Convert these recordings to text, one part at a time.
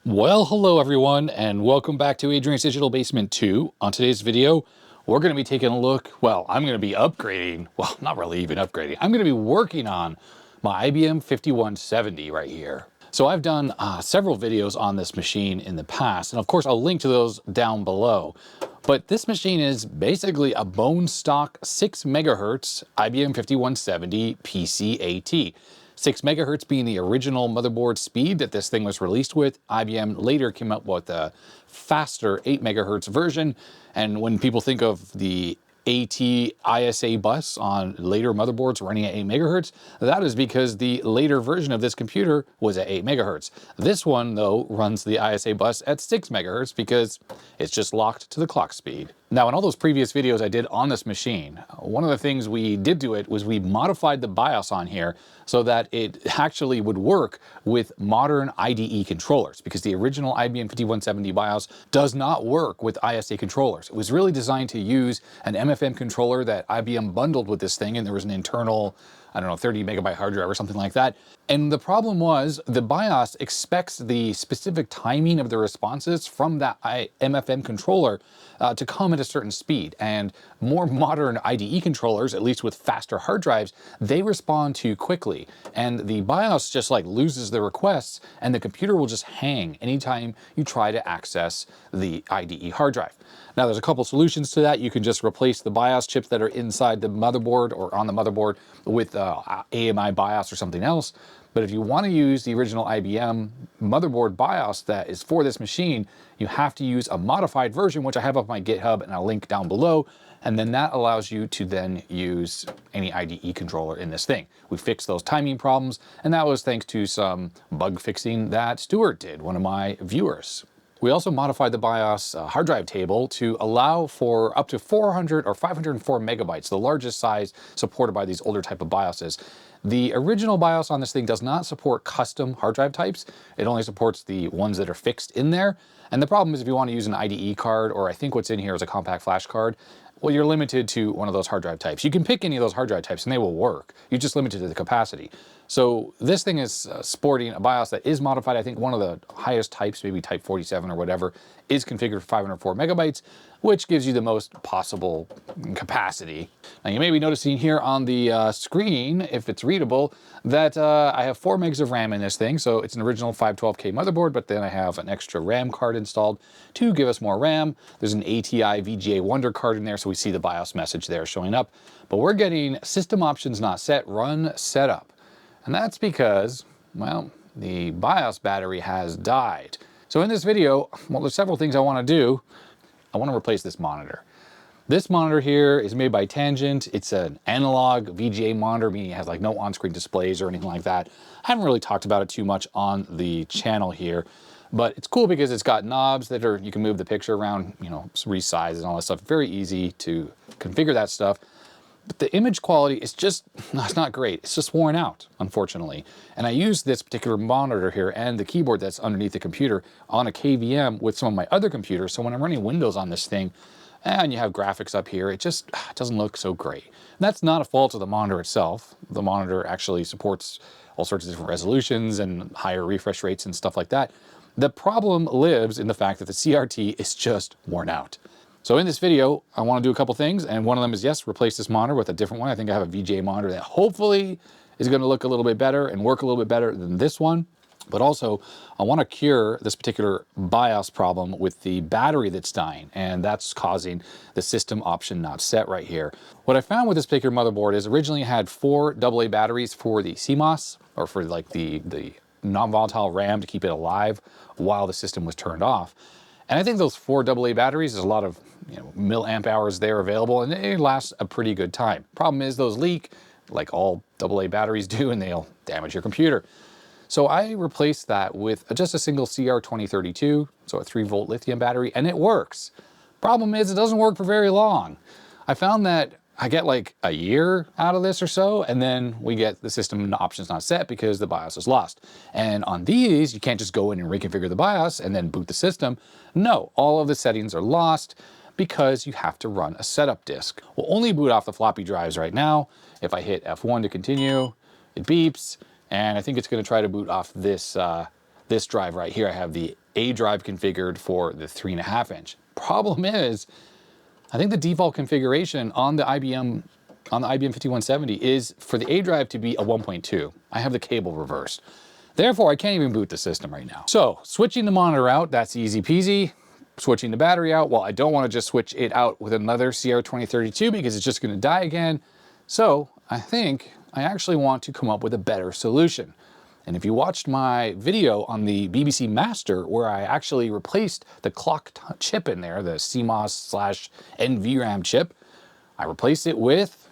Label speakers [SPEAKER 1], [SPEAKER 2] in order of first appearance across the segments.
[SPEAKER 1] Well, hello everyone, and welcome back to Adrian's Digital Basement 2. On today's video, we're going to be taking a look, well, I'm going to be upgrading, well, not really even upgrading, I'm going to be working on my IBM 5170 right here. So I've done several videos on this machine in the past, and of course I'll link to those down below. But this machine is basically a bone stock 6 megahertz IBM 5170 PC AT. 6 megahertz being the original motherboard speed that this thing was released with. IBM later came up with a faster 8 megahertz version. And when people think of the AT ISA bus on later motherboards running at 8 megahertz, that is because the later version of this computer was at 8 megahertz. This one, though, runs the ISA bus at 6 megahertz because it's just locked to the clock speed. Now, in all those previous videos I did on this machine, one of the things we did to it was we modified the BIOS on here so that it actually would work with modern IDE controllers, because the original IBM 5170 BIOS does not work with ISA controllers. It was really designed to use an MFM controller that IBM bundled with this thing, and there was an internal, I don't know, 30 megabyte hard drive or something like that. And the problem was the BIOS expects the specific timing of the responses from that MFM controller to come at a certain speed. And more modern IDE controllers, at least with faster hard drives, they respond too quickly. And the BIOS just like loses the requests, and the computer will just hang anytime you try to access the IDE hard drive. Now, there's a couple solutions to that. You can just replace the BIOS chips that are inside the motherboard or on the motherboard with AMI BIOS or something else. But if you want to use the original IBM motherboard BIOS that is for this machine, you have to use a modified version, which I have up my GitHub and I'll link down below. And then that allows you to then use any IDE controller in this thing. We fixed those timing problems, and that was thanks to some bug fixing that Stuart did, one of my viewers. We also modified the BIOS hard drive table to allow for up to 400 or 504 megabytes, the largest size supported by these older type of BIOSes. The original BIOS on this thing does not support custom hard drive types. It only supports the ones that are fixed in there. And the problem is if you want to use an IDE card, or I think what's in here is a compact flash card, well, you're limited to one of those hard drive types. You can pick any of those hard drive types and they will work. You're just limited to the capacity. So this thing is sporting a BIOS that is modified. I think one of the highest types, maybe type 47 or whatever, is configured for 504 megabytes, which gives you the most possible capacity. Now, you may be noticing here on the screen, if it's readable, that I have 4 megs of RAM in this thing. So it's an original 512K motherboard, but then I have an extra RAM card installed to give us more RAM. There's an ATI VGA Wonder card in there, so we see the BIOS message there showing up. But we're getting system options not set, run setup. And that's because, well, the BIOS battery has died. So in this video, well, there's several things I want to do. I want to replace this monitor. This monitor here is made by Tangent. It's an analog VGA monitor, meaning it has like no on-screen displays or anything like that. I haven't really talked about it too much on the channel here, but it's cool because it's got knobs that are, you can move the picture around, you know, resize and all that stuff. Very easy to configure that stuff. But the image quality is just, it's not great. It's just worn out, unfortunately. And I use this particular monitor here and the keyboard that's underneath the computer on a KVM with some of my other computers. So when I'm running Windows on this thing, and you have graphics up here, it just doesn't look so great. And that's not a fault of the monitor itself. The monitor actually supports all sorts of different resolutions and higher refresh rates and stuff like that. The problem lives in the fact that the CRT is just worn out. So in this video, I want to do a couple things, and one of them is, yes, replace this monitor with a different one. I think I have a VGA monitor that hopefully is going to look a little bit better and work a little bit better than this one. But also, I want to cure this particular BIOS problem with the battery that's dying, and that's causing the system option not set right here. What I found with this particular motherboard is originally it had 4 AA batteries for the CMOS, or for like the non-volatile RAM to keep it alive while the system was turned off. And I think those 4 AA batteries, there's a lot of milliamp hours there available, and it lasts a pretty good time. Problem is those leak, like all AA batteries do, and they'll damage your computer. So I replaced that with just a single CR2032, so a 3-volt lithium battery, and it works. Problem is it doesn't work for very long. I found that I get like a year out of this or so, and then we get the system options not set because the BIOS is lost. And on these, you can't just go in and reconfigure the BIOS and then boot the system. No, all of the settings are lost because you have to run a setup disk. We'll only boot off the floppy drives right now. If I hit F1 to continue, it beeps, and I think it's going to try to boot off this this drive right here. I have the a drive configured for the 3.5 inch. Problem is, I think the default configuration on the IBM 5170 is for the A drive to be a 1.2. I have the cable reversed. Therefore, I can't even boot the system right now. So switching the monitor out, that's easy peasy. Switching the battery out, well, I don't want to just switch it out with another CR2032 because it's just going to die again. So I think I actually want to come up with a better solution. And if you watched my video on the BBC Master, where I actually replaced the clock chip in there, the CMOS/NVRAM chip, I replaced it with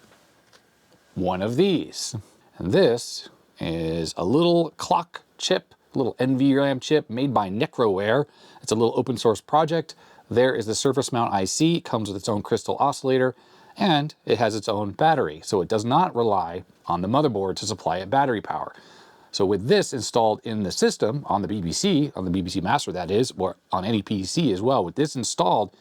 [SPEAKER 1] one of these. And this is a little clock chip, a little NVRAM chip made by Necroware. It's a little open source project. There is the surface mount IC, it comes with its own crystal oscillator, and it has its own battery. So it does not rely on the motherboard to supply it battery power. So with this installed in the system, on the BBC Master that is, or on any PC as well, with this installed,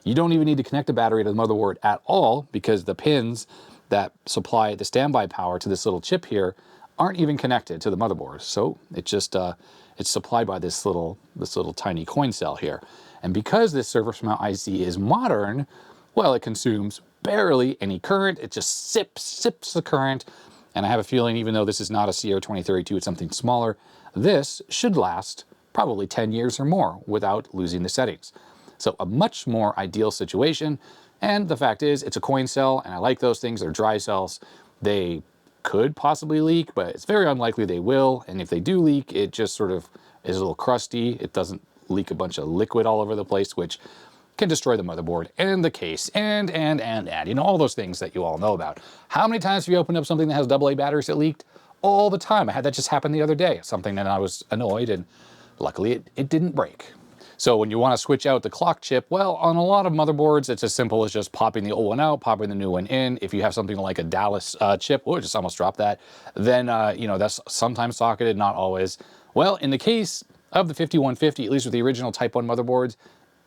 [SPEAKER 1] you don't even need to connect the battery to the motherboard at all because the pins that supply the standby power to this little chip here aren't even connected to the motherboard. So it just, it's supplied by this little tiny coin cell here. And because this surface mount IC is modern, well, it consumes barely any current. It just sips the current. And I have a feeling, even though this is not a CR2032, it's something smaller, this should last probably 10 years or more without losing the settings. So a much more ideal situation. And the fact is, it's a coin cell, and I like those things. They're dry cells. They could possibly leak, but it's very unlikely they will. And if they do leak, it just sort of is a little crusty. It doesn't leak a bunch of liquid all over the place, which can destroy the motherboard and the case and, you know, all those things that you all know about. How many times have you opened up something that has AA batteries that leaked? All the time. I had that just happen the other day. Something that I was annoyed, and luckily it didn't break. So when you want to switch out the clock chip, well, on a lot of motherboards, it's as simple as just popping the old one out, popping the new one in. If you have something like a Dallas chip, oh, I just almost dropped that, then, you know, that's sometimes socketed, not always. Well, in the case of the 5150, at least with the original Type 1 motherboards,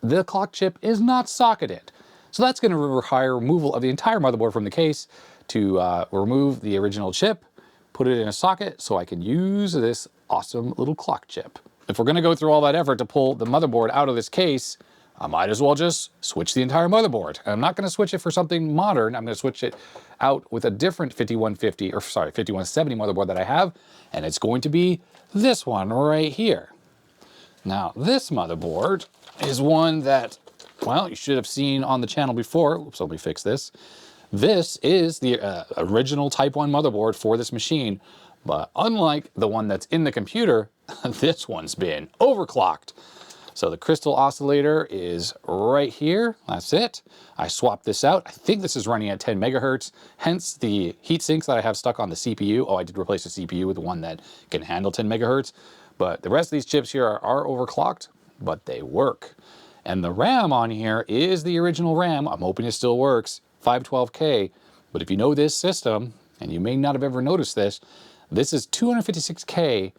[SPEAKER 1] the clock chip is not socketed. So that's going to require removal of the entire motherboard from the case to remove the original chip, put it in a socket so I can use this awesome little clock chip. If we're going to go through all that effort to pull the motherboard out of this case, I might as well just switch the entire motherboard. And I'm not going to switch it for something modern. I'm going to switch it out with a different 5170 motherboard that I have, and it's going to be this one right here. Now, this motherboard is one that, well, you should have seen on the channel before. Oops, let me fix this. This is the original Type 1 motherboard for this machine, but unlike the one that's in the computer, this one's been overclocked. So the crystal oscillator is right here. That's it. I swapped this out. I think this is running at 10 megahertz, hence the heat sinks that I have stuck on the CPU. Oh, I did replace the CPU with one that can handle 10 megahertz, but the rest of these chips here are overclocked, but they work. And the RAM on here is the original RAM. I'm hoping it still works, 512K. But if you know this system, and you may not have ever noticed this is 256K,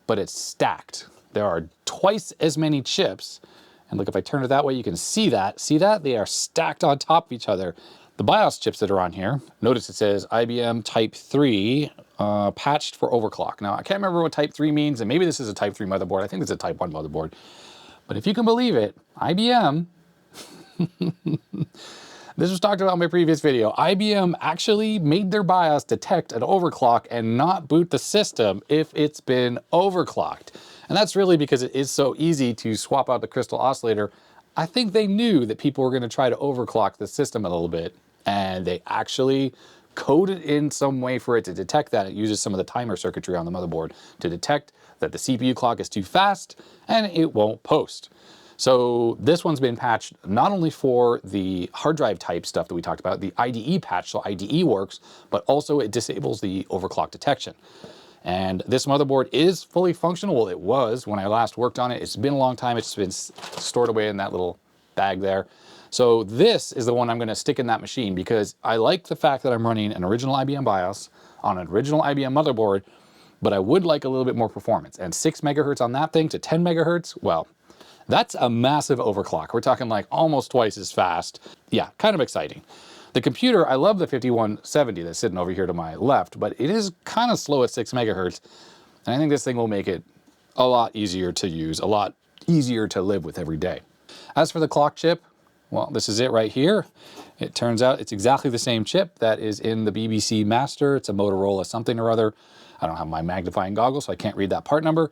[SPEAKER 1] but it's stacked. There are twice as many chips. And look, if I turn it that way, you can see that. See that? They are stacked on top of each other. The BIOS chips that are on here, notice it says IBM Type 3 patched for overclock. Now, I can't remember what Type 3 means, and maybe this is a Type 3 motherboard. I think it's a Type 1 motherboard. But if you can believe it, IBM, this was talked about in my previous video, IBM actually made their BIOS detect an overclock and not boot the system if it's been overclocked. And that's really because it is so easy to swap out the crystal oscillator. I think they knew that people were going to try to overclock the system a little bit, and they actually coded in some way for it to detect that. It uses some of the timer circuitry on the motherboard to detect that the CPU clock is too fast and it won't post. So this one's been patched not only for the hard drive type stuff that we talked about, the IDE patch, so IDE works, but also it disables the overclock detection. And this motherboard is fully functional. Well, it was when I last worked on it. It's been a long time. It's been stored away in that little bag there. So this is the one I'm going to stick in that machine because I like the fact that I'm running an original IBM BIOS on an original IBM motherboard, but I would like a little bit more performance. And 6 megahertz on that thing to 10 megahertz, well, that's a massive overclock. We're talking like almost twice as fast. Yeah, kind of exciting. The computer, I love the 5170 that's sitting over here to my left, but it is kind of slow at 6 megahertz. And I think this thing will make it a lot easier to use, a lot easier to live with every day. As for the clock chip, well, this is it right here. It turns out it's exactly the same chip that is in the BBC Master. It's a Motorola something or other. I don't have my magnifying goggles, so I can't read that part number.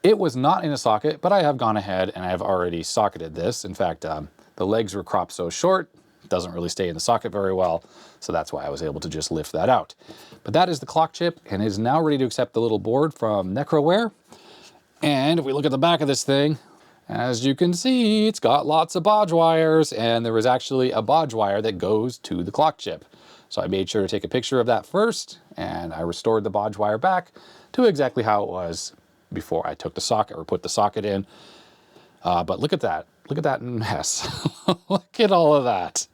[SPEAKER 1] It was not in a socket, but I have gone ahead and I have already socketed this. In fact, the legs were cropped so short, it doesn't really stay in the socket very well, so that's why I was able to just lift that out. But that is the clock chip, and it is now ready to accept the little board from Necroware. And if we look at the back of this thing, as you can see, it's got lots of bodge wires, and there is actually a bodge wire that goes to the clock chip. So I made sure to take a picture of that first, and I restored the bodge wire back to exactly how it was before I took the socket or put the socket in. But look at that. Look at that mess. Look at all of that.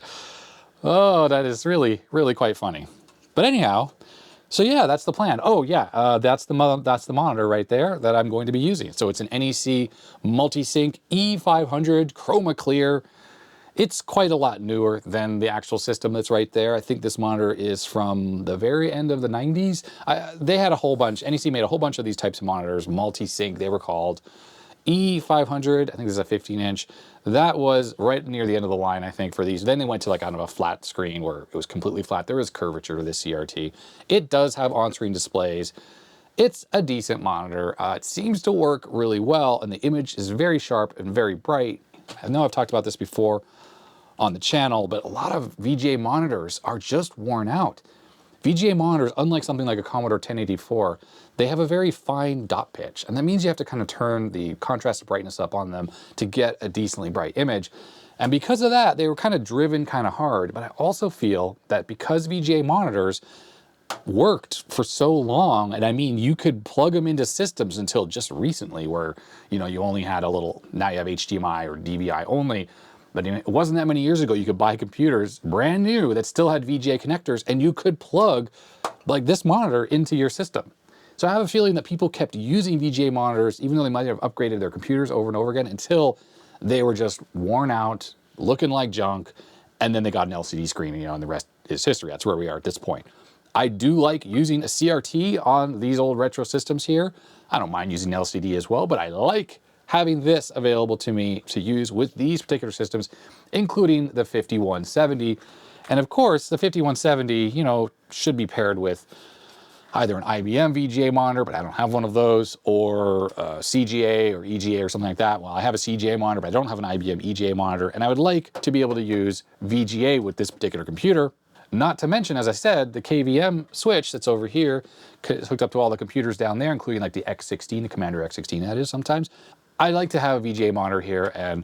[SPEAKER 1] Oh, that is really, really quite funny. But anyhow, so yeah, that's the plan. Oh yeah, that's the monitor right there that I'm going to be using. So it's an NEC Multisync E500 Chroma Clear. It's quite a lot newer than the actual system that's right there. I think this monitor is from the very end of the 90s. They had a whole bunch, NEC made a whole bunch of these types of monitors, Multisync they were called. E500, I think this is a 15-inch. That was right near the end of the line, I think, for these. Then they went to like kind of a flat screen where it was completely flat. There is curvature to this CRT. It does have on-screen displays. It's a decent monitor. It seems to work really well, and the image is very sharp and very bright. I know I've talked about this before on the channel, but a lot of VGA monitors are just worn out. VGA monitors, unlike something like a Commodore 1084, they have a very fine dot pitch, and that means you have to kind of turn the contrast brightness up on them to get a decently bright image. And because of that, they were kind of driven kind of hard, but I also feel that because VGA monitors worked for so long, and I mean, you could plug them into systems until just recently where, you know, you only had a little, now you have HDMI or DVI only. But it wasn't that many years ago you could buy computers brand new that still had VGA connectors, and you could plug like this monitor into your system. So I have a feeling that people kept using VGA monitors even though they might have upgraded their computers over and over again until they were just worn out, looking like junk, and then they got an LCD screen, you know, and the rest is history. That's where we are at this point. I do like using a CRT on these old retro systems here. I don't mind using LCD as well, but I like having this available to me to use with these particular systems, including the 5170. And of course, the 5170, you know, should be paired with either an IBM VGA monitor, but I don't have one of those, or CGA or EGA or something like that. Well, I have a CGA monitor, but I don't have an IBM EGA monitor, and I would like to be able to use VGA with this particular computer. Not to mention, as I said, the KVM switch that's over here is hooked up to all the computers down there, including like the X16, the Commander X16 that is sometimes. I like to have a VGA monitor here, and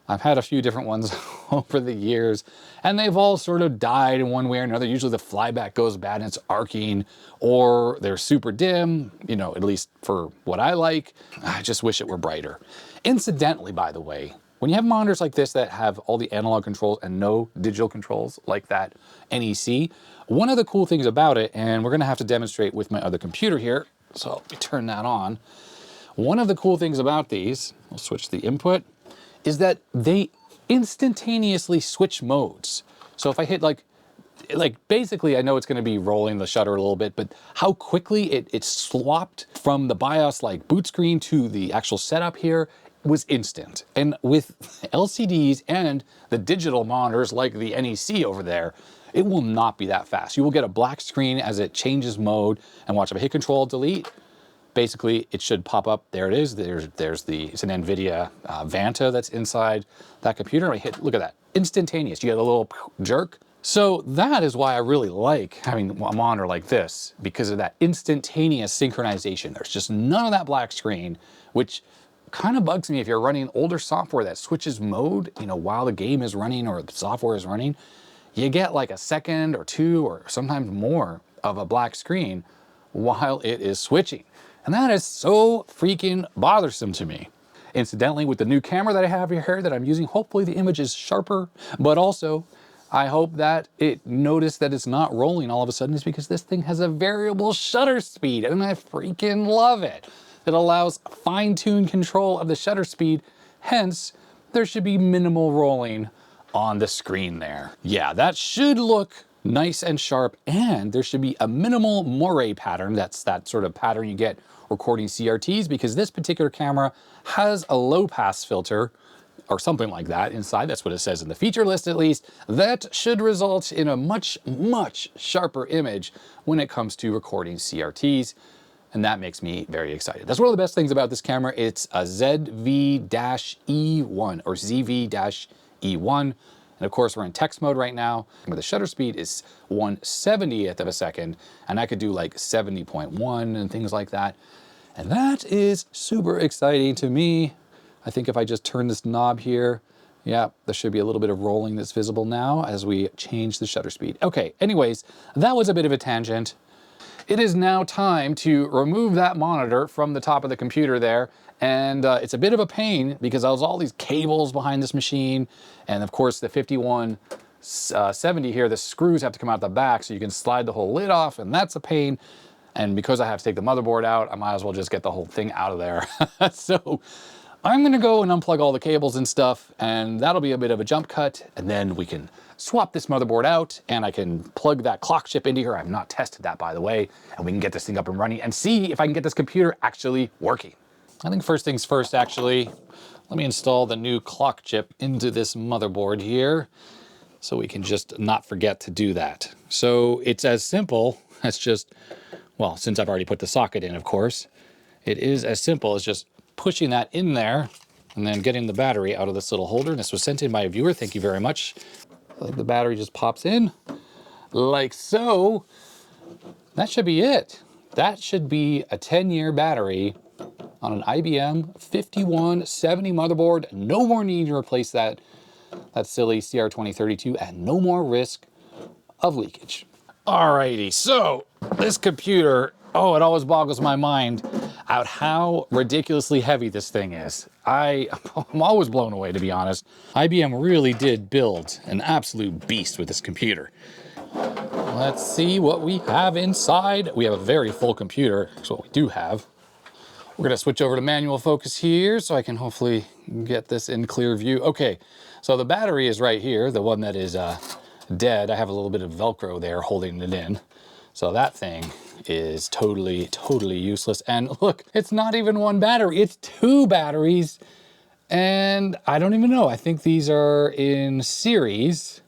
[SPEAKER 1] I've had a few different ones over the years, and they've all sort of died in one way or another. Usually the flyback goes bad and it's arcing, or they're super dim, you know, at least for what I like. I just wish it were brighter. Incidentally, by the way, when you have monitors like this that have all the analog controls and no digital controls like that NEC, one of the cool things about it, and we're gonna have to demonstrate with my other computer here, so let me turn that on. One of the cool things about these, we'll switch the input, is that they instantaneously switch modes. So if I hit like basically I know it's gonna be rolling the shutter a little bit, but how quickly it swapped from the BIOS like boot screen to the actual setup here was instant. And with LCDs and the digital monitors like the NEC over there, it will not be that fast. You will get a black screen as it changes mode, and watch, if I hit Control Delete, basically it should pop up. There it is. It's an NVIDIA Vanta that's inside that computer. I hit, look at that, instantaneous. You get a little jerk. So that is why I really like having a monitor like this, because of that instantaneous synchronization. There's just none of that black screen, which kind of bugs me if you're running older software that switches mode, you know, while the game is running or the software is running. You get like a second or two or sometimes more of a black screen while it is switching. And that is so freaking bothersome to me. Incidentally, with the new camera that I have here that I'm using, hopefully the image is sharper, but also I hope that it noticed that it's not rolling all of a sudden. Is because this thing has a variable shutter speed and I freaking love it. It allows fine-tuned control of the shutter speed. Hence, there should be minimal rolling on the screen there. Yeah, that should look nice and sharp, and there should be a minimal moire pattern. That's that sort of pattern you get recording CRTs, because this particular camera has a low pass filter or something like that inside. That's what it says in the feature list, at least. That should result in a much, much sharper image when it comes to recording CRTs. And that makes me very excited. That's one of the best things about this camera. It's a ZV-E1 or ZV-E1. And of course, we're in text mode right now, but the shutter speed is 1/70th of a second, and I could do like 70.1 and things like that. And that is super exciting to me. I think if I just turn this knob here, yeah, there should be a little bit of rolling that's visible now as we change the shutter speed. Okay, anyways, that was a bit of a tangent. It is now time to remove that monitor from the top of the computer there. And it's a bit of a pain because there's all these cables behind this machine. And of course the 5170 here, the screws have to come out the back so you can slide the whole lid off, and that's a pain. And because I have to take the motherboard out, I might as well just get the whole thing out of there. So I'm gonna go and unplug all the cables and stuff, and that'll be a bit of a jump cut, and then we can swap this motherboard out, and I can plug that clock chip into here. I've not tested that, by the way, and we can get this thing up and running and see if I can get this computer actually working. I think first things first, actually, let me install the new clock chip into this motherboard here so we can just not forget to do that. So it's as simple as just, well, since I've already put the socket in, of course, it is as simple as just pushing that in there and then getting the battery out of this little holder. And this was sent in by a viewer. Thank you very much. The battery just pops in like so. That should be it. That should be a 10-year battery on an IBM 5170 motherboard. No more need to replace that silly CR2032, and no more risk of leakage. Alrighty, so this computer, oh, it always boggles my mind at how ridiculously heavy this thing is. I'm always blown away, to be honest. IBM really did build an absolute beast with this computer. Let's see what we have inside. We have a very full computer. That's what we do have. We're gonna switch over to manual focus here so I can hopefully get this in clear view. Okay, so the battery is right here, the one that is dead. I have a little bit of Velcro there holding it in. So that thing is totally, totally useless. And look, it's not even one battery, it's two batteries. And I don't even know, I think these are in series,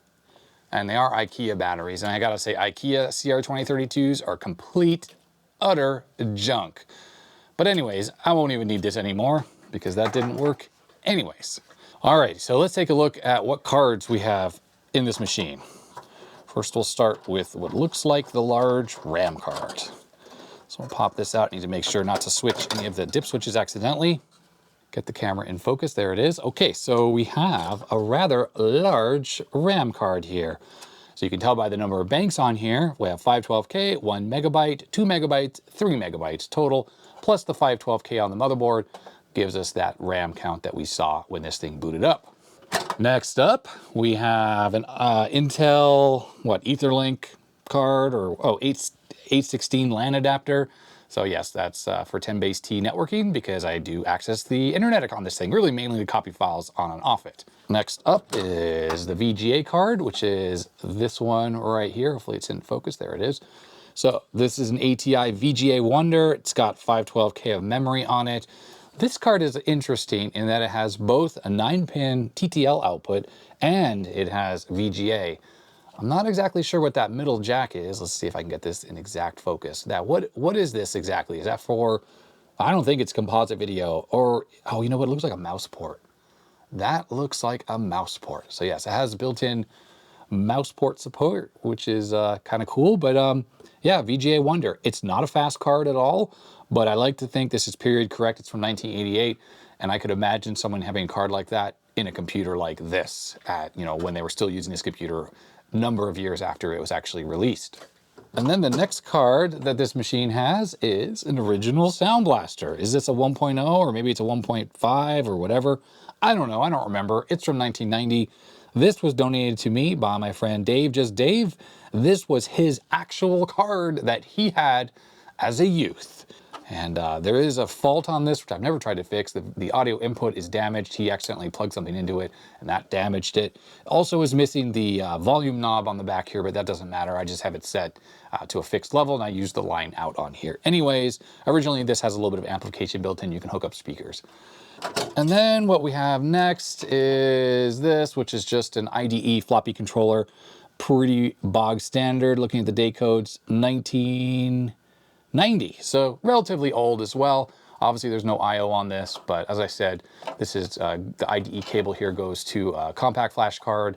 [SPEAKER 1] and they are IKEA batteries. And I gotta say, IKEA CR2032s are complete, utter junk. But anyways, I won't even need this anymore because that didn't work anyways. All right, so let's take a look at what cards we have in this machine. First, we'll start with what looks like the large RAM card. So we'll pop this out. Need to make sure not to switch any of the dip switches accidentally. Get the camera in focus. There it is. Okay, so we have a rather large RAM card here. So you can tell by the number of banks on here. We have 512K, 1 megabyte, 2 megabytes, 3 megabytes total, plus the 512K on the motherboard gives us that RAM count that we saw when this thing booted up. Next up, we have an Intel, Etherlink card, or 816 LAN adapter. So yes, that's for 10BASE-T networking because I do access the internet on this thing, really mainly to copy files on and off it. Next up is the VGA card, which is this one right here. Hopefully it's in focus, there it is. So this is an ATI VGA Wonder. It's got 512K of memory on it. This card is interesting in that it has both a 9-pin TTL output and it has VGA. I'm not exactly sure what that middle jack is. Let's see if I can get this in exact focus. What is this exactly? Is that for, I don't think it's composite video, or, oh, you know what? It looks like a mouse port. That looks like a mouse port. So yes, it has built-in mouse port support, which is kind of cool, but yeah, VGA Wonder. It's not a fast card at all, but I like to think this is period correct. It's from 1988, and I could imagine someone having a card like that in a computer like this at, you know, when they were still using this computer a number of years after it was actually released. And then the next card that this machine has is an original Sound Blaster. Is this a 1.0 or maybe it's a 1.5 or whatever? I don't know, I don't remember. It's from 1990. This was donated to me by my friend Dave, just Dave. This was his actual card that he had as a youth. And there is a fault on this, which I've never tried to fix. The audio input is damaged. He accidentally plugged something into it, and that damaged it. Also is missing the volume knob on the back here, but that doesn't matter. I just have it set to a fixed level, and I use the line out on here. Anyways, originally this has a little bit of amplification built in. You can hook up speakers. And then what we have next is this, which is just an IDE floppy controller. Pretty bog standard. Looking at the date codes, 1990, so relatively old as well. Obviously there's no IO on this, but as I said, this is the IDE cable here goes to a compact flash card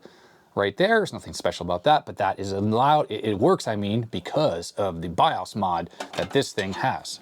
[SPEAKER 1] right there. There's nothing special about that, but that is allowed. It works, I mean, because of the BIOS mod that this thing has.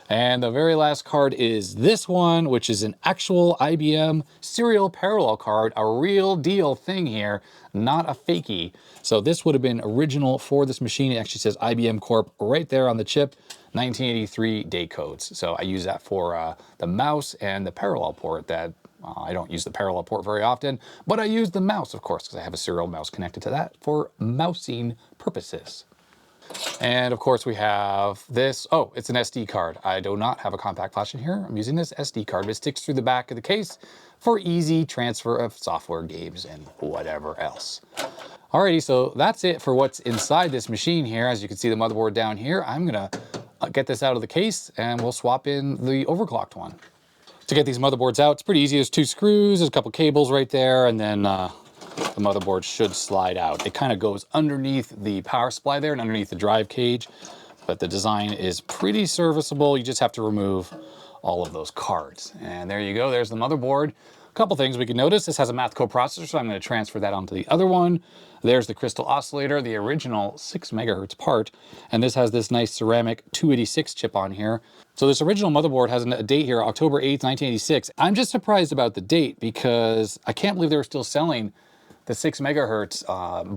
[SPEAKER 1] And the very last card is this one, which is an actual IBM serial parallel card, a real deal thing here, not a fakie. So this would have been original for this machine. It actually says IBM Corp right there on the chip, 1983 date codes. So I use that for the mouse and the parallel port. That I don't use the parallel port very often, but I use the mouse, of course, because I have a serial mouse connected to that for mousing purposes. And of course we have this. Oh, it's an SD card. I do not have a compact flash in here. I'm using this SD card, but it sticks through the back of the case for easy transfer of software, games, and whatever else. Alrighty, so that's it for what's inside this machine here. As you can see the motherboard down here, I'm gonna get this out of the case and we'll swap in the overclocked one. To get these motherboards out, it's pretty easy. There's 2 screws, there's a couple cables right there, and then the motherboard should slide out. It kind of goes underneath the power supply there and underneath the drive cage, but the design is pretty serviceable. You just have to remove all of those cards. And there you go, there's the motherboard. A couple things we can notice. This has a math coprocessor, so I'm going to transfer that onto the other one. There's the crystal oscillator, the original 6 megahertz part, and this has this nice ceramic 286 chip on here. So this original motherboard has a date here, October 8th, 1986. I'm just surprised about the date because I can't believe they were still selling the 6 megahertz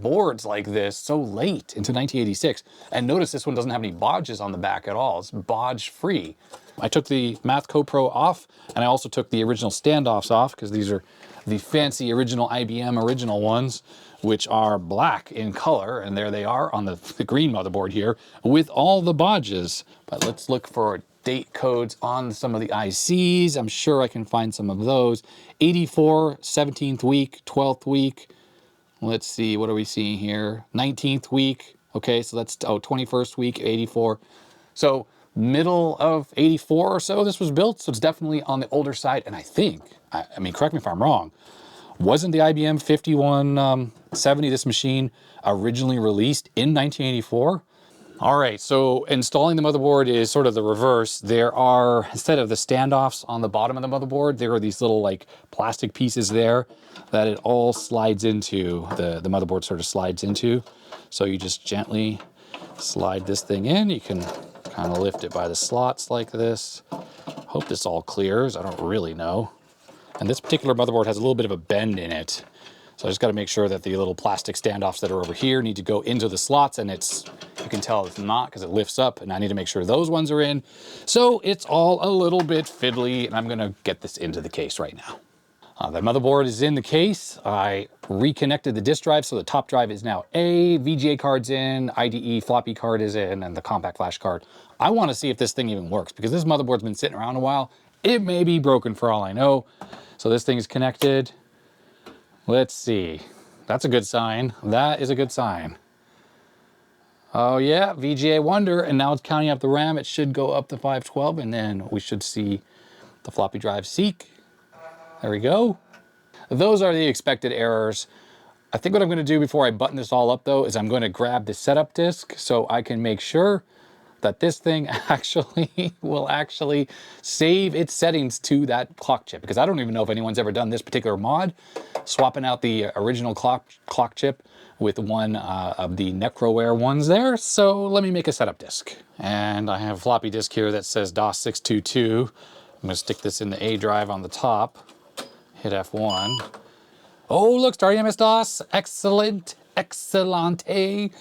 [SPEAKER 1] boards like this so late into 1986. And notice this one doesn't have any bodges on the back at all. It's bodge free. I took the Math CoPro off, and I also took the original standoffs off because these are the fancy original IBM original ones, which are black in color. And there they are on the green motherboard here with all the bodges. But let's look for date codes on some of the ICs. I'm sure I can find some of those. 84, 17th week, 12th week. Let's see, what are we seeing here? 19th week. Okay, so that's 21st week, 84. So middle of 84 or so this was built. So it's definitely on the older side. And I think, I mean, correct me if I'm wrong, wasn't the IBM 5170, this machine, originally released in 1984? All right, so installing the motherboard is sort of the reverse. There are, instead of the standoffs on the bottom of the motherboard, there are these little like plastic pieces there that it all slides into, the motherboard sort of slides into. So you just gently slide this thing in. You can kind of lift it by the slots like this. Hope this all clears, I don't really know. And this particular motherboard has a little bit of a bend in it. So I just got to make sure that the little plastic standoffs that are over here need to go into the slots, and it's, you can tell it's not because it lifts up, and I need to make sure those ones are in. So it's all a little bit fiddly, and I'm going to get this into the case right now. The motherboard is in the case. I reconnected the disk drive, so the top drive is now VGA card's in, IDE floppy card is in, and the compact flash card. I want to see if this thing even works, because this motherboard's been sitting around a while. It may be broken for all I know. So this thing is connected. Let's see. That's a good sign. That is a good sign. Oh yeah, VGA Wonder, and now it's counting up the RAM. It should go up to 512, and then we should see the floppy drive seek. There we go. Those are the expected errors. I think what I'm going to do before I button this all up, though, is I'm going to grab the setup disk so I can make sure that this thing actually will save its settings to that clock chip, because I don't even know if anyone's ever done this particular mod, swapping out the original clock chip with one of the Necroware ones there. So let me make a setup disk. And I have a floppy disk here that says DOS 622. I'm going to stick this in the A drive on the top, hit F1. Oh, look, starting MS-DOS, excellent, excellente.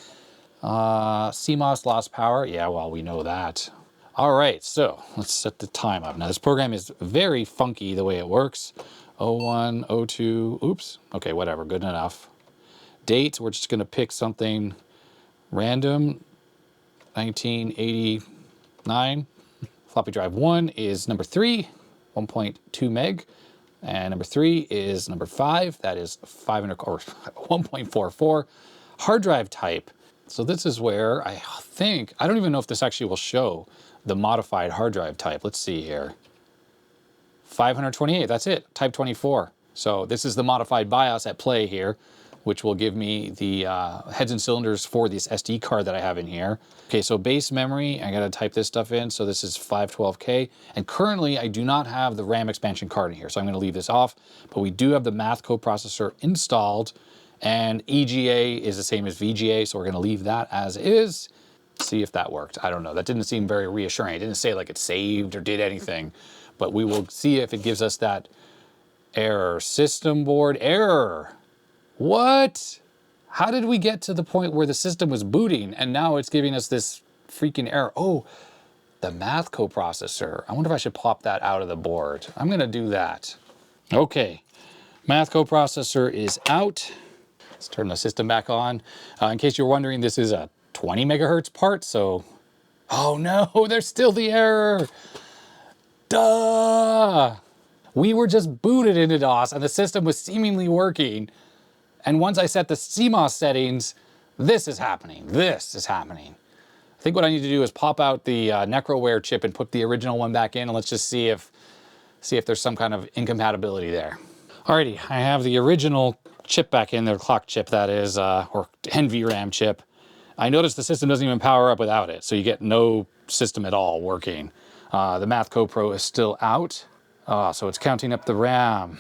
[SPEAKER 1] CMOS lost power. Yeah, well, we know that. All right, so let's set the time up. Now, this program is very funky the way it works. 01, 02, oops. Okay, whatever, good enough. Date, we're just going to pick something random. 1989. floppy drive 1 is number 3, 1.2 meg. And number 3 is number 5, that is 500 or 1.44. Hard drive type. So this is where I think, I don't even know if this actually will show the modified hard drive type. Let's see here. 528, that's it, type 24. So this is the modified BIOS at play here, which will give me the heads and cylinders for this SD card that I have in here. Okay, so base memory, I gotta type this stuff in. So this is 512K. And currently I do not have the RAM expansion card in here, so I'm gonna leave this off. But we do have the math coprocessor installed, and EGA is the same as VGA, so we're gonna leave that as is. See if that worked. I don't know, that didn't seem very reassuring. It didn't say like it saved or did anything, but we will see if it gives us that error. System board error. What? How did we get to the point where the system was booting and now it's giving us this freaking error? Oh, the math coprocessor. I wonder if I should pop that out of the board. I'm gonna do that. Okay, math coprocessor is out. Let's turn the system back on. In case you're wondering, this is a 20 megahertz part, so, oh no, there's still the error. Duh! We were just booted into DOS and the system was seemingly working. And once I set the CMOS settings, this is happening. This is happening. I think what I need to do is pop out the NecroWare chip and put the original one back in, and let's just see if there's some kind of incompatibility there. Alrighty, I have the original chip back in there, clock chip that is, or NVRAM chip. I noticed the system doesn't even power up without it, so you get no system at all working. The Math CoPro is still out, so it's counting up the RAM.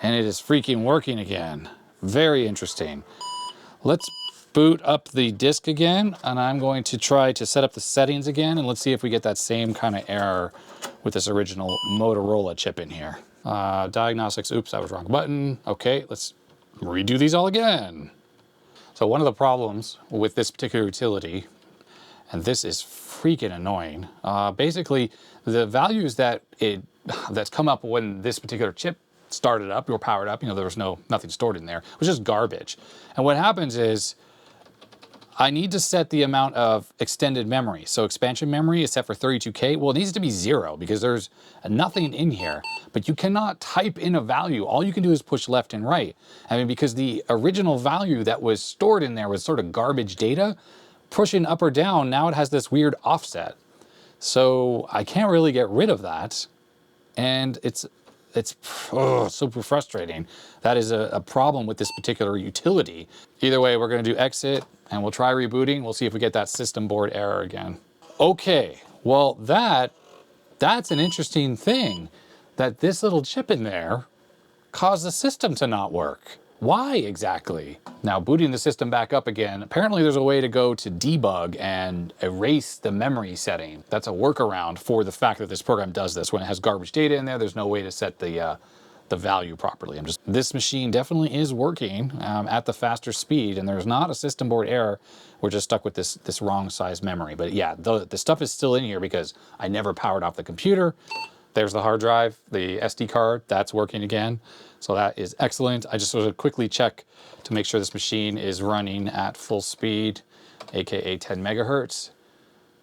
[SPEAKER 1] And it is freaking working again. Very interesting. Let's boot up the disk again, and I'm going to try to set up the settings again, and let's see if we get that same kind of error with this original Motorola chip in here. Diagnostics, oops, that was wrong button. Okay, let's redo these all again. So one of the problems with this particular utility, and this is freaking annoying, basically the values that's come up when this particular chip started up or powered up, you know, there was nothing stored in there. It was just garbage. And what happens is I need to set the amount of extended memory. So expansion memory is set for 32K. Well, it needs to be 0 because there's nothing in here, but you cannot type in a value. All you can do is push left and right. I mean, because the original value that was stored in there was sort of garbage data, pushing up or down, now it has this weird offset. So I can't really get rid of that. And it's super frustrating. That is a problem with this particular utility. Either way, we're gonna do exit and we'll try rebooting. We'll see if we get that system board error again. Okay, well that's an interesting thing, that this little chip in there caused the system to not work. Why exactly? Now booting the system back up again, apparently there's a way to go to debug and erase the memory setting. That's a workaround for the fact that this program does this. When it has garbage data in there, there's no way to set the value properly. This machine definitely is working at the faster speed, and there's not a system board error. We're just stuck with this wrong size memory. But yeah, the stuff is still in here because I never powered off the computer. There's the hard drive, the SD card, that's working again. So that is excellent. I just want to quickly check to make sure this machine is running at full speed, AKA 10 megahertz.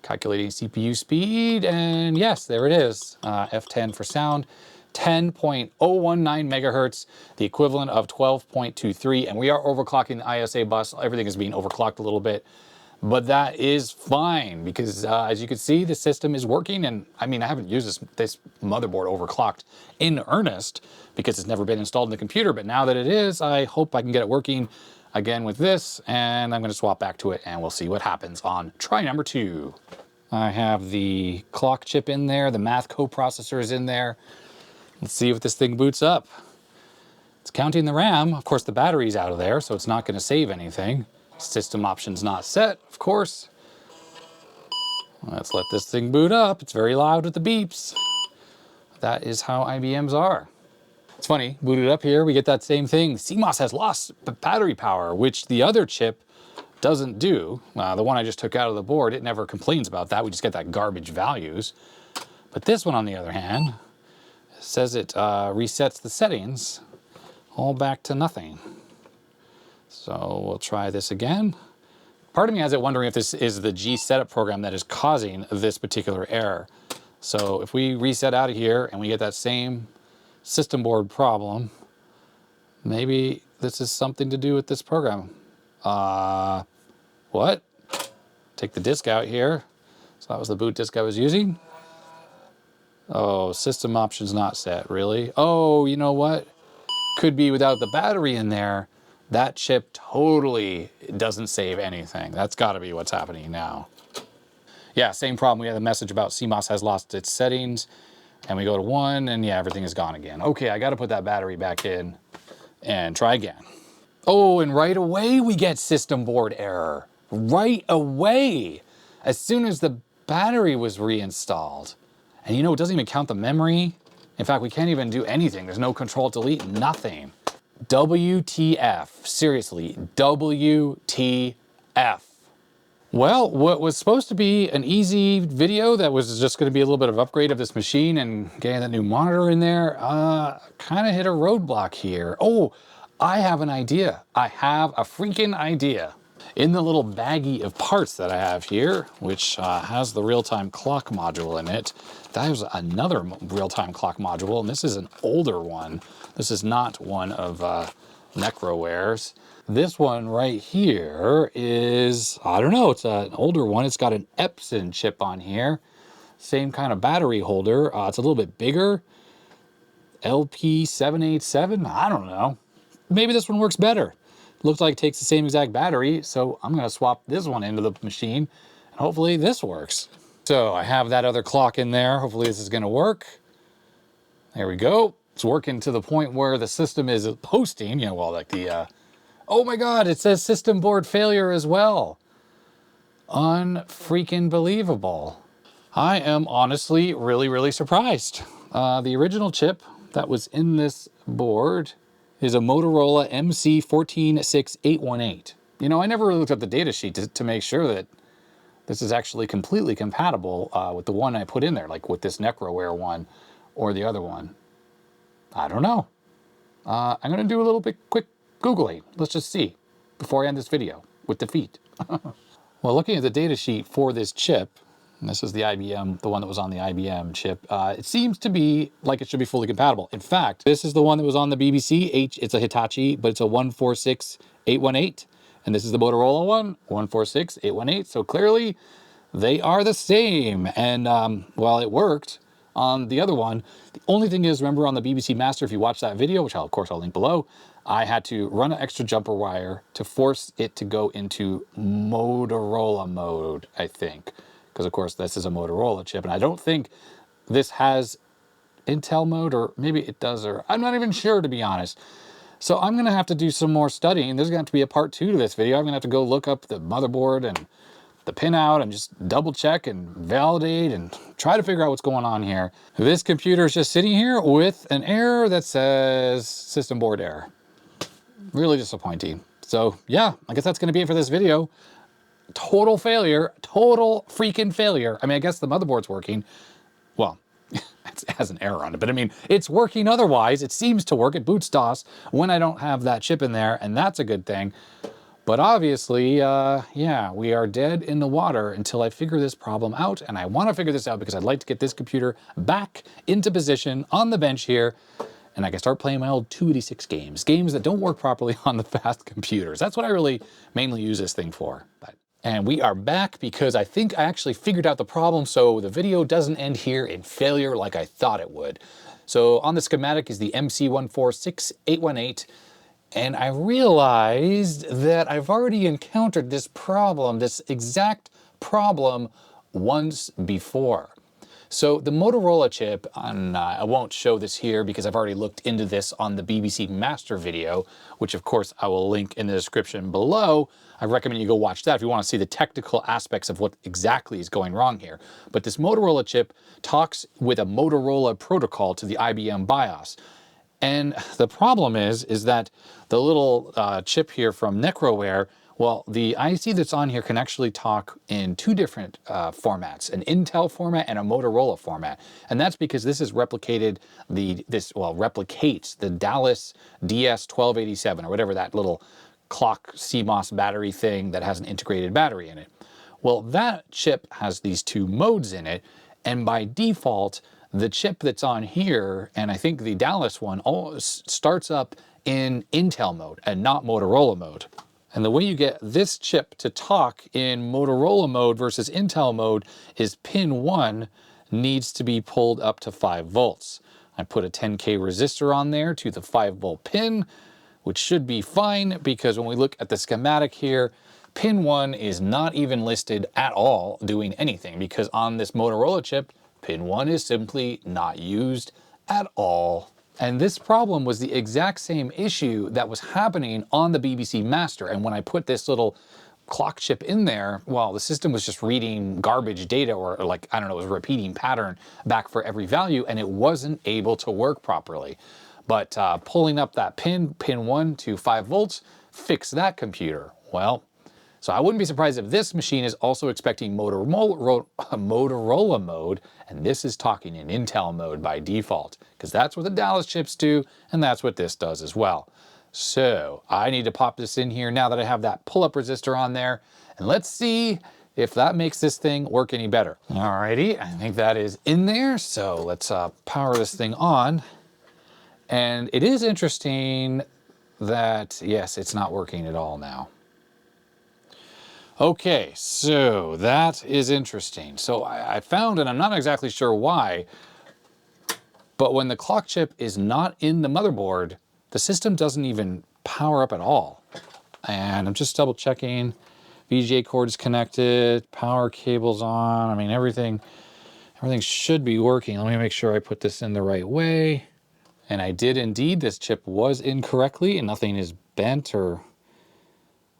[SPEAKER 1] Calculating CPU speed, and yes, there it is. F10 for sound, 10.019 megahertz, the equivalent of 12.23, and we are overclocking the ISA bus. Everything is being overclocked a little bit, but that is fine because as you can see, the system is working. And I mean, I haven't used this motherboard overclocked in earnest because it's never been installed in the computer, but now that it is, I hope I can get it working again with this, and I'm going to swap back to it and we'll see what happens on try number 2. I have the clock chip in there, the math coprocessor is in there. Let's see if this thing boots up. It's counting the RAM. Of course, the battery's out of there, so it's not going to save anything. System options not set, of course. Let's let this thing boot up. It's very loud with the beeps. That is how IBMs are. It's funny, booted up here, we get that same thing. CMOS has lost battery power, which the other chip doesn't do. The one I just took out of the board, it never complains about that. We just get that garbage values. But this one, on the other hand, says it resets the settings all back to nothing. So we'll try this again. Part of me has it wondering if this is the G setup program that is causing this particular error. So if we reset out of here and we get that same system board problem, maybe this is something to do with this program. What? Take the disk out here. So that was the boot disk I was using. Oh, system options not set, really? Oh, you know what? Could be without the battery in there. That chip totally doesn't save anything. That's gotta be what's happening now. Yeah, same problem. We had a message about CMOS has lost its settings, and we go to 1, and yeah, everything is gone again. Okay, I gotta put that battery back in and try again. Oh, and right away we get system board error. Right away, as soon as the battery was reinstalled. And you know, it doesn't even count the memory. In fact, we can't even do anything. There's no control delete, nothing. WTF, seriously, WTF. Well, what was supposed to be an easy video that was just going to be a little bit of upgrade of this machine and getting that new monitor in there, kind of hit a roadblock here. Oh, I have an idea. I have a freaking idea. In the little baggie of parts that I have here, which has the real-time clock module in it, that is another real-time clock module, and this is an older one. This is not one of Necroware's. This one right here is, I don't know, it's an older one. It's got an Epson chip on here. Same kind of battery holder. It's a little bit bigger. LP787, I don't know. Maybe this one works better. Looks like it takes the same exact battery, so I'm gonna swap this one into the machine, and hopefully this works. So I have that other clock in there. Hopefully this is gonna work. There we go. It's working to the point where the system is posting, you know, well, like the, oh my God, it says system board failure as well. Unfreaking believable. I am honestly really surprised. The original chip that was in this board is a Motorola MC146-818. You know, I never really looked at the data sheet to make sure that this is actually completely compatible with the one I put in there, like with this Necroware one or the other one. I don't know. I'm gonna do a little bit quick Googling. Let's just see before I end this video with defeat. Well, looking at the data sheet for this chip, and this is the IBM, the one that was on the IBM chip, it seems to be like it should be fully compatible. In fact, this is the one that was on the BBC. It's a Hitachi, but it's a 146-818. And this is the Motorola one, 146-818. So clearly they are the same. And well, it worked on the other one. The only thing is, remember on the BBC Master, if you watch that video, which of course I'll link below, I had to run an extra jumper wire to force it to go into Motorola mode, I think. Because of course this is a Motorola chip, and I don't think this has Intel mode, or maybe it does, or I'm not even sure, to be honest. So I'm gonna have to do some more studying. There's gonna have to be a part 2 to this video. I'm gonna have to go look up the motherboard and the pinout and just double check and validate and try to figure out what's going on here. This computer is just sitting here with an error that says system board error. Really disappointing. So yeah, I guess that's gonna be it for this video. Total failure, total freaking failure. I mean, I guess the motherboard's working. Well, it has an error on it, but I mean, it's working otherwise. It seems to work. It boots DOS when I don't have that chip in there, and that's a good thing. But obviously, yeah, we are dead in the water until I figure this problem out, and I want to figure this out because I'd like to get this computer back into position on the bench here, and I can start playing my old 286 games. Games that don't work properly on the fast computers. That's what I really mainly use this thing for. And we are back because I think I actually figured out the problem, so the video doesn't end here in failure like I thought it would. So on the schematic is the MC146-818, and I realized that I've already encountered this problem, this exact problem, once before. So the Motorola chip, and I won't show this here because I've already looked into this on the BBC Master video, which of course I will link in the description below. I recommend you go watch that if you want to see the technical aspects of what exactly is going wrong here. But this Motorola chip talks with a Motorola protocol to the IBM BIOS. And the problem is that the little chip here from Necroware, well, the IC that's on here can actually talk in 2 different formats, an Intel format and a Motorola format. And that's because this is replicates the Dallas DS1287, or whatever that little clock CMOS battery thing that has an integrated battery in it. Well, that chip has these 2 modes in it, And by default, the chip that's on here, and I think the Dallas one, always starts up in Intel mode and not Motorola mode. And the way you get this chip to talk in Motorola mode versus Intel mode is pin 1 needs to be pulled up to 5 volts. I put a 10K resistor on there to the 5 volt pin, which should be fine because when we look at the schematic here, pin 1 is not even listed at all doing anything because on this Motorola chip, pin 1 is simply not used at all. And this problem was the exact same issue that was happening on the BBC Master. And when I put this little clock chip in there, well, the system was just reading garbage data or like, I don't know, it was a repeating pattern back for every value and it wasn't able to work properly. But pulling up that pin 1 to 5 volts, fixed that computer. Well, so I wouldn't be surprised if this machine is also expecting Motorola mode, and this is talking in Intel mode by default, because that's what the Dallas chips do, and that's what this does as well. So I need to pop this in here now that I have that pull-up resistor on there, and let's see if that makes this thing work any better. Alrighty, I think that is in there, so let's power this thing on. And it is interesting that, yes, it's not working at all now. Okay, so that is interesting. So I found, and I'm not exactly sure why, but when the clock chip is not in the motherboard, the system doesn't even power up at all. And I'm just double checking. VGA cord is connected, power cable's on. I mean, everything should be working. Let me make sure I put this in the right way. And I did indeed, this chip was incorrectly and nothing is bent or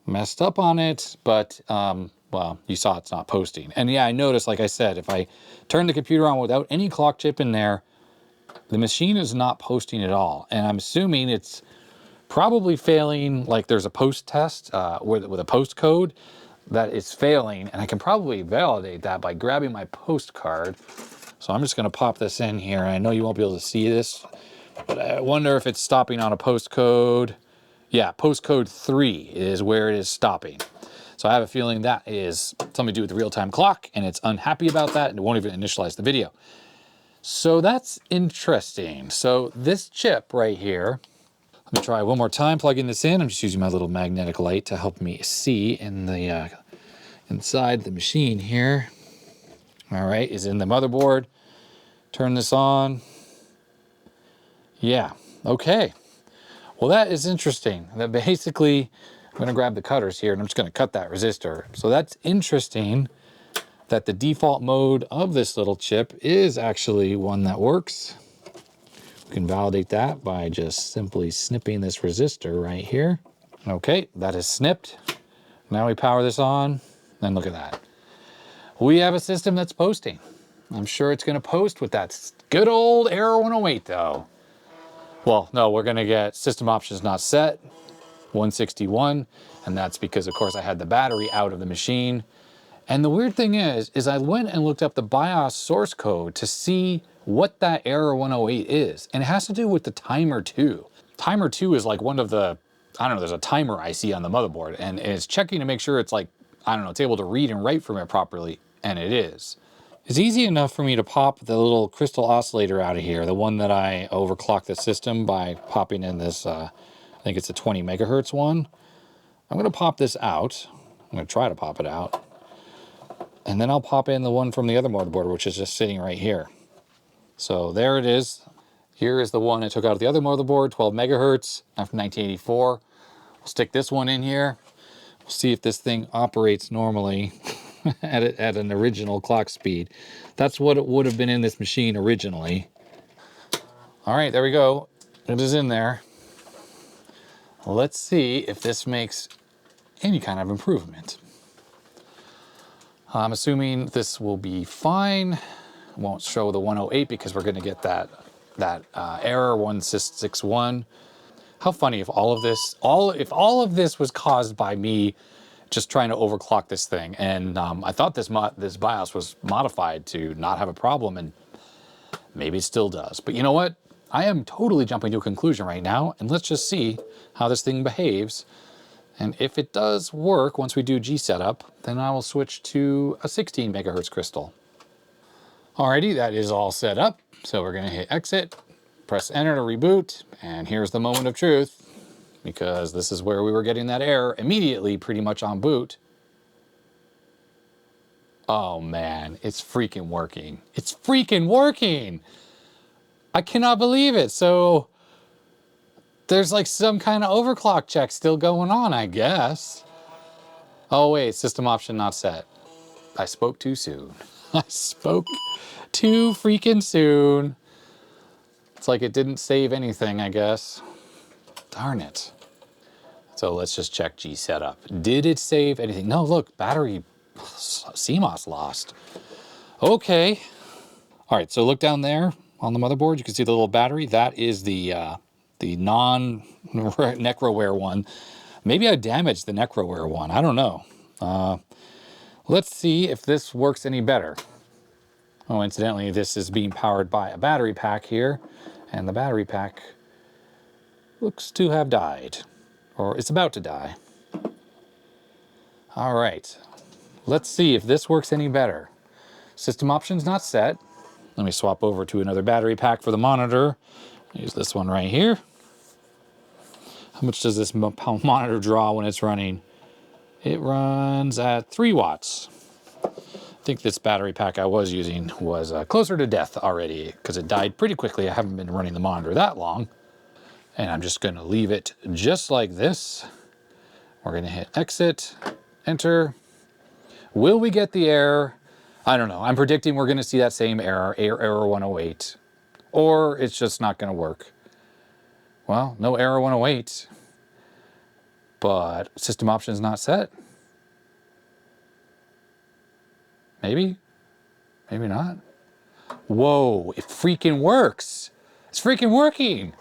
[SPEAKER 1] messed up on it, but well, you saw it's not posting. And yeah, I noticed, like I said, if I turn the computer on without any clock chip in there, the machine is not posting at all. And I'm assuming it's probably failing, like there's a post test with a post code that is failing, and I can probably validate that by grabbing my post card. So I'm just gonna pop this in here. I know you won't be able to see this, but I wonder if it's stopping on a post code. Yeah, postcode 3 is where it is stopping. So I have a feeling that is something to do with the real-time clock, and it's unhappy about that, and it won't even initialize the video. So that's interesting. So this chip right here, let me try one more time plugging this in. I'm just using my little magnetic light to help me see in the inside the machine here. All right, is in the motherboard. Turn this on. Yeah, okay. Well, that is interesting. That basically, I'm gonna grab the cutters here and I'm just gonna cut that resistor. So that's interesting that the default mode of this little chip is actually one that works. We can validate that by just simply snipping this resistor right here. Okay, that is snipped. Now we power this on, and look at that. We have a system that's posting. I'm sure it's gonna post with that good old error 108 though. Well, no, we're gonna get system options not set, 161, and that's because of course I had the battery out of the machine. And the weird thing is I went and looked up the BIOS source code to see what that error 108 is, and it has to do with the timer 2. Timer 2 is like one of the, I don't know, there's a timer IC on the motherboard, and it's checking to make sure it's like, I don't know, it's able to read and write from it properly, and it is. It's easy enough for me to pop the little crystal oscillator out of here, the one that I overclocked the system by popping in this, I think it's a 20 megahertz one. I'm gonna pop this out. I'm gonna try to pop it out. And then I'll pop in the one from the other motherboard, which is just sitting right here. So there it is. Here is the one I took out of the other motherboard, 12 megahertz after 1984. We'll stick this one in here. We'll see if this thing operates normally. at an original clock speed. That's what it would have been in this machine originally. All right, there we go. It is in there. Let's see if this makes any kind of improvement. I'm assuming this will be fine. It won't show the 108 because we're going to get that error 1661. How funny if all of this was caused by me just trying to overclock this thing, and I thought this BIOS was modified to not have a problem, and maybe it still does. But you know what? I am totally jumping to a conclusion right now, and let's just see how this thing behaves. And if it does work once we do G setup, then I will switch to a 16 megahertz crystal. Alrighty, that is all set up. So we're gonna hit exit, press enter to reboot, and here's the moment of truth, because this is where we were getting that error immediately pretty much on boot. Oh man, it's freaking working. It's freaking working! I cannot believe it. So there's like some kind of overclock check still going on, I guess. Oh wait, system option not set. I spoke too soon. I spoke too freaking soon. It's like it didn't save anything, I guess. Darn it. So let's just check G setup. Did it save anything? No, look, battery CMOS lost. Okay. All right, so look down there on the motherboard. You can see the little battery. That is the non-Necroware one. Maybe I damaged the Necroware one. I don't know. Let's see if this works any better. Oh, incidentally, this is being powered by a battery pack here, and the battery pack looks to have died, or it's about to die. All right, let's see if this works any better. System options not set. Let me swap over to another battery pack for the monitor. Use this one right here. How much does this monitor draw when it's running? It runs at 3 watts. I think this battery pack I was using was closer to death already because it died pretty quickly. I haven't been running the monitor that long. And I'm just going to leave it just like this. We're going to hit exit, enter. Will we get the error? I don't know. I'm predicting we're going to see that same error, error 108. Or it's just not going to work. Well, no error 108. But system options not set. Maybe? Maybe not. Whoa, it freaking works. It's freaking working.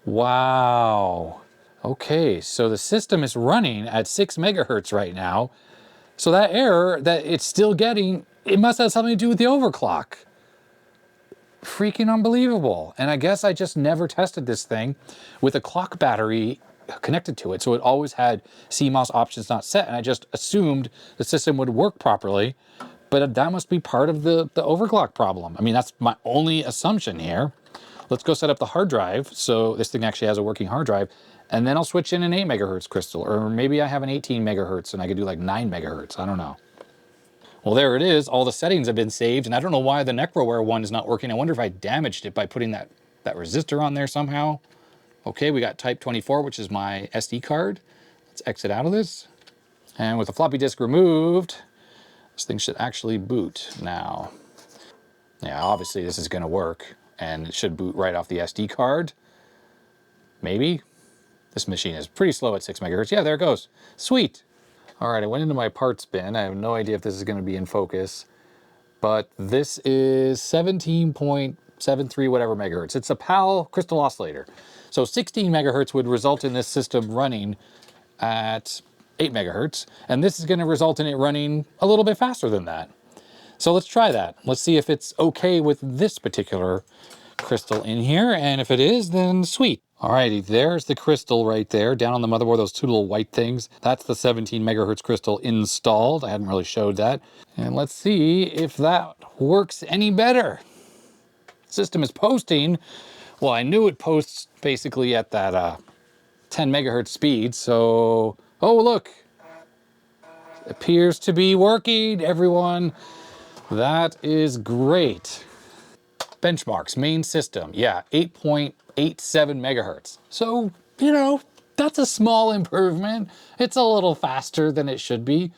[SPEAKER 1] Wow. Okay, so the system is running at 6 megahertz right now. So that error that it's still getting, it must have something to do with the overclock. Freaking unbelievable. And I guess I just never tested this thing with a clock battery connected to it. So it always had CMOS options not set. And I just assumed the system would work properly. But that must be part of the overclock problem. I mean, that's my only assumption here. Let's go set up the hard drive. So this thing actually has a working hard drive. And then I'll switch in an 8 megahertz crystal. Or maybe I have an 18 megahertz and I could do like 9 megahertz. I don't know. Well, there it is. All the settings have been saved. And I don't know why the Necroware one is not working. I wonder if I damaged it by putting that resistor on there somehow. Okay, we got type 24, which is my SD card. Let's exit out of this. And with the floppy disk removed, this thing should actually boot now. Yeah, obviously this is going to work. And it should boot right off the SD card. Maybe. This machine is pretty slow at 6 megahertz. Yeah, there it goes. Sweet. All right, I went into my parts bin. I have no idea if this is going to be in focus. But this is 17.73 whatever megahertz. It's a PAL crystal oscillator. So 16 megahertz would result in this system running at 8 megahertz. And this is going to result in it running a little bit faster than that. So let's try that. Let's see if it's okay with this particular crystal in here. And if it is, then sweet. Alrighty, there's the crystal right there. Down on the motherboard, those two little white things. That's the 17 megahertz crystal installed. I hadn't really showed that. And let's see if that works any better. System is posting. Well, I knew it posts basically at that 10 megahertz speed. So, oh, look. It appears to be working, everyone. That is great. Benchmarks, main system. Yeah, 8.87 megahertz. So, you know, that's a small improvement. It's a little faster than it should be.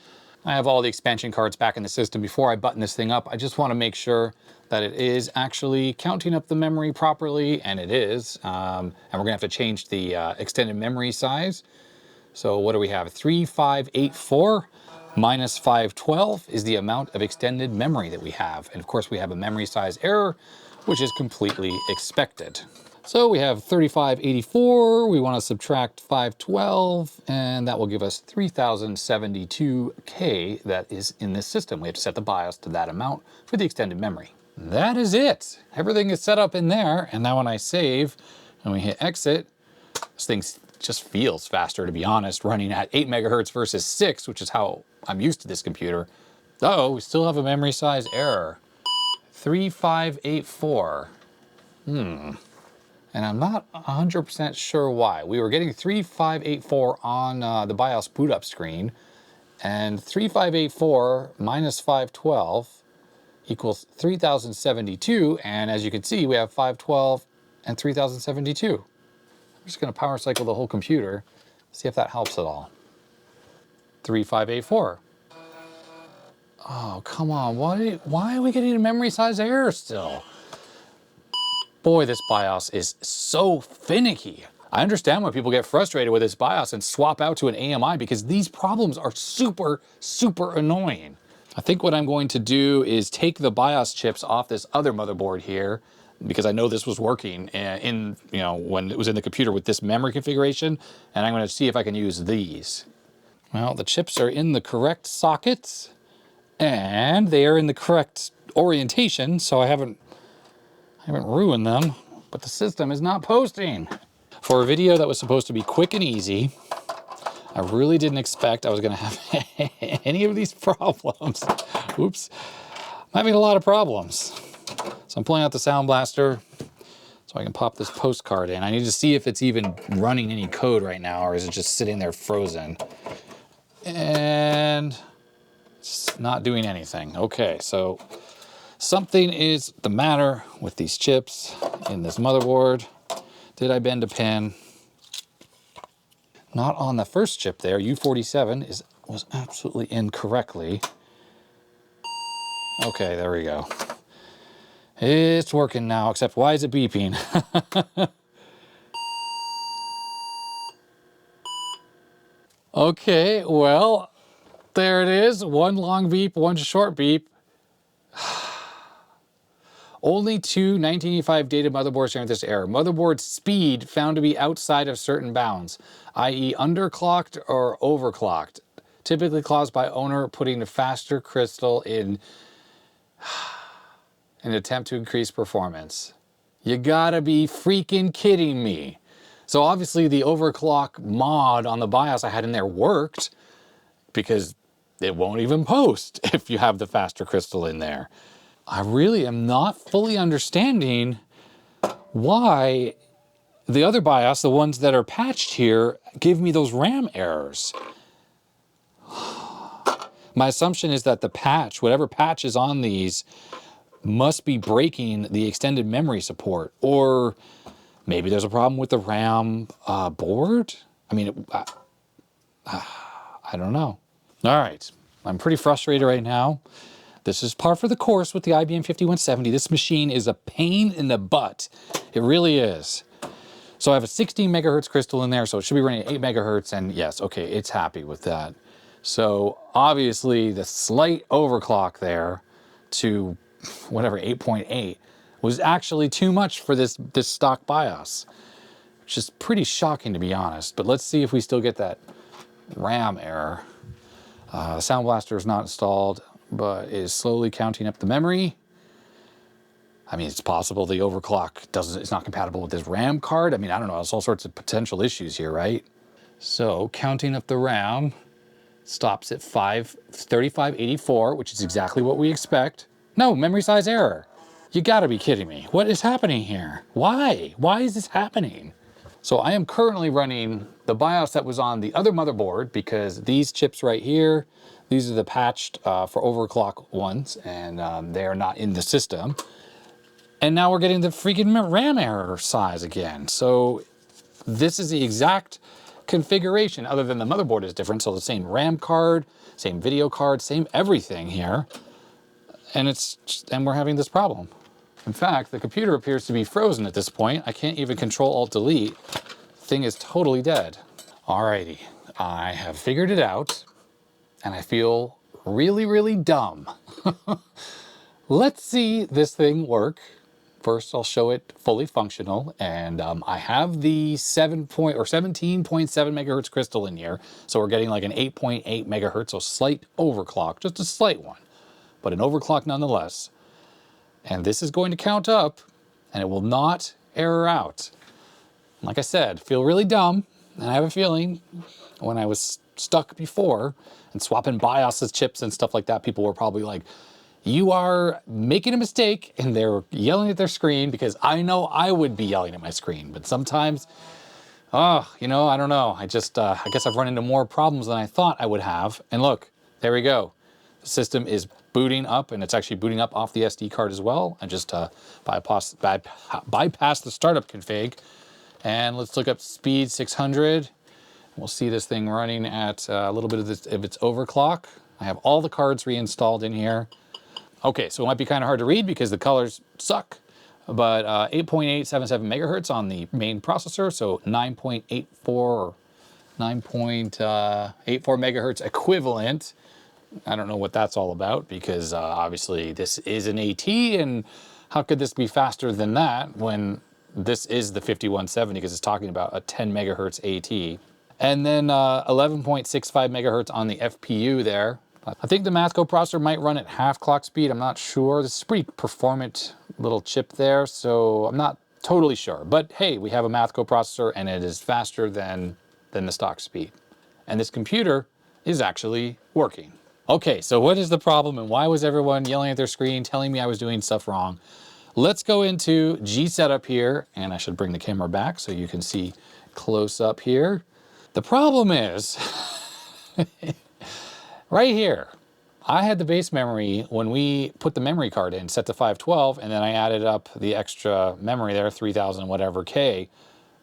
[SPEAKER 1] I have all the expansion cards back in the system. Before I button this thing up, I just want to make sure that it is actually counting up the memory properly, and it is. And we're gonna have to change the extended memory size. So what do we have? 3584 minus 512 is the amount of extended memory that we have. And of course we have a memory size error, which is completely expected. So we have 3584, we want to subtract 512, and that will give us 3072K that is in this system. We have to set the BIOS to that amount for the extended memory. That is it. Everything is set up in there, and now when I save and we hit exit, this thing just feels faster, to be honest, running at 8 megahertz versus 6, which is how I'm used to this computer. Uh-oh, we still have a memory size error. 3584. And I'm not 100% sure why. We were getting 3584 on the BIOS boot up screen, and 3584 minus 512 equals 3072, and as you can see, we have 512 and 3072. I'm just going to power cycle the whole computer, see if that helps at all. 3584. Oh, come on, why are we getting a memory size error still? Boy, this BIOS is so finicky. I understand why people get frustrated with this BIOS and swap out to an AMI, because these problems are super, super annoying. I think what I'm going to do is take the BIOS chips off this other motherboard here, because I know this was working in, when it was in the computer with this memory configuration, and I'm going to see if I can use these. Well, the chips are in the correct sockets, and they are in the correct orientation, so I haven't ruined them, but the system is not posting. For a video that was supposed to be quick and easy, I really didn't expect I was going to have any of these problems. Oops. I'm having a lot of problems. So I'm pulling out the Sound Blaster so I can pop this postcard in. I need to see if it's even running any code right now, or is it just sitting there frozen. And it's not doing anything. Okay, so something is the matter with these chips in this motherboard. Did I bend a pin? Not on the first chip there. U47 was absolutely incorrectly. Okay, there we go. It's working now, except why is it beeping? Okay, well, there it is. One long beep, one short beep. Only two 1985 dated motherboards share this error. Motherboard speed found to be outside of certain bounds, i.e. underclocked or overclocked, typically caused by owner putting a faster crystal in an attempt to increase performance. You gotta be freaking kidding me. So obviously the overclock mod on the BIOS I had in there worked, because it won't even post if you have the faster crystal in there. I really am not fully understanding why the other BIOS, the ones that are patched here, give me those RAM errors. My assumption is that the patch, whatever patch is on these, must be breaking the extended memory support. Or maybe there's a problem with the RAM board? I mean, I don't know. All right, I'm pretty frustrated right now. This is par for the course with the IBM 5170. This machine is a pain in the butt. It really is. So I have a 16 megahertz crystal in there, so it should be running at 8 megahertz, and yes, okay, it's happy with that. So obviously the slight overclock there to whatever, 8.8 was actually too much for this stock BIOS, which is pretty shocking to be honest. But let's see if we still get that RAM error. Sound Blaster is not installed, but is slowly counting up the memory. I mean, it's possible the overclock it's not compatible with this RAM card. I mean, I don't know, there's all sorts of potential issues here, right? So counting up the RAM stops at 3584, which is exactly what we expect. No, memory size error. You gotta be kidding me. What is happening here? Why? Why is this happening? So I am currently running the BIOS that was on the other motherboard, because these chips right here, these are the patched for overclock ones, and they are not in the system. And now we're getting the freaking RAM error size again. So this is the exact configuration, other than the motherboard is different. So the same RAM card, same video card, same everything here. And we're having this problem. In fact, the computer appears to be frozen at this point. I can't even Control-Alt-Delete. Thing is totally dead. Alrighty, I have figured it out, and I feel really, really dumb. Let's see this thing work. First, I'll show it fully functional, and I have the 17.7 megahertz crystal in here, so we're getting like an 8.8 megahertz, so slight overclock, just a slight one, but an overclock nonetheless. And this is going to count up, and it will not error out. Like I said, feel really dumb, and I have a feeling when I was stuck before and swapping BIOS chips and stuff like that, people were probably like, you are making a mistake, and they're yelling at their screen, because I know I would be yelling at my screen, but sometimes, you know, I don't know. I guess I've run into more problems than I thought I would have. And look, there we go. The system is booting up, and it's actually booting up off the SD card as well. I just bypass the startup config. And let's look up speed 600. We'll see this thing running at a little bit of its overclock. I have all the cards reinstalled in here. Okay, so it might be kind of hard to read because the colors suck, but 8.877 megahertz on the main processor, so 9.84 megahertz equivalent. I don't know what that's all about, because obviously this is an AT, and how could this be faster than that when this is the 5170, because it's talking about a 10 megahertz AT. And then 11.65 megahertz on the FPU there. I think the Matco processor might run at half clock speed. I'm not sure. This is a pretty performant little chip there, so I'm not totally sure. But hey, we have a Matco processor, and it is faster than the stock speed. And this computer is actually working. Okay, so what is the problem, and why was everyone yelling at their screen, telling me I was doing stuff wrong? Let's go into G setup here, and I should bring the camera back so you can see close up here. The problem is, right here, I had the base memory when we put the memory card in, set to 512, and then I added up the extra memory there, 3000 whatever K.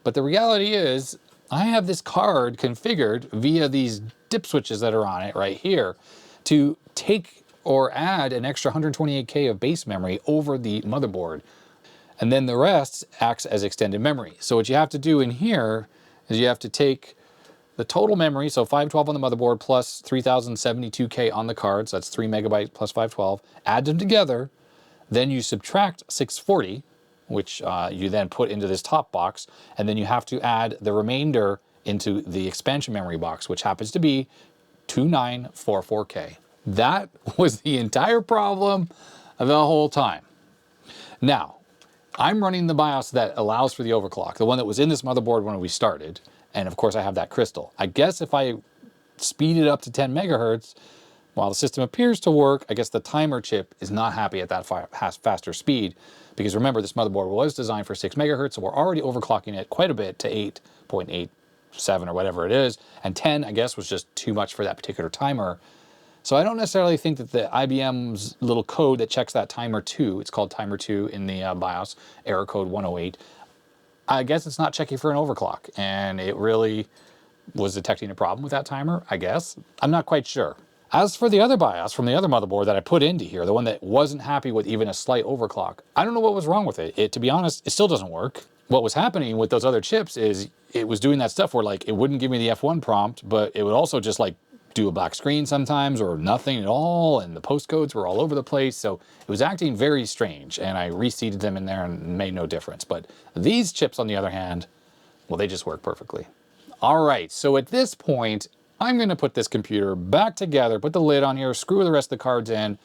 [SPEAKER 1] But the reality is, I have this card configured via these dip switches that are on it right here to take or add an extra 128K of base memory over the motherboard. And then the rest acts as extended memory. So what you have to do in here is you have to take the total memory, so 512 on the motherboard plus 3072K on the card, so that's 3 megabytes plus 512, add them together, then you subtract 640, which you then put into this top box, and then you have to add the remainder into the expansion memory box, which happens to be 2944K. That was the entire problem the whole time. Now, I'm running the BIOS that allows for the overclock, the one that was in this motherboard when we started, and of course I have that crystal. I guess if I speed it up to 10 megahertz, while the system appears to work, I guess the timer chip is not happy at that faster speed, because remember, this motherboard was designed for 6 megahertz, so we're already overclocking it quite a bit to 8.87 or whatever it is, and 10, I guess, was just too much for that particular timer. So I don't necessarily think that the IBM's little code that checks that timer 2, it's called timer 2 in the BIOS, error code 108, I guess it's not checking for an overclock, and it really was detecting a problem with that timer, I guess. I'm not quite sure. As for the other BIOS from the other motherboard that I put into here, the one that wasn't happy with even a slight overclock, I don't know what was wrong with it. To be honest, it still doesn't work. What was happening with those other chips is it was doing that stuff where, like, it wouldn't give me the F1 prompt, but it would also just, like, do a black screen sometimes or nothing at all, and the postcodes were all over the place, so it was acting very strange, and I reseeded them in there and made no difference. But these chips, on the other hand, well, they just work perfectly. All right, so at this point, I'm going to put this computer back together, put the lid on here, screw the rest of the cards in,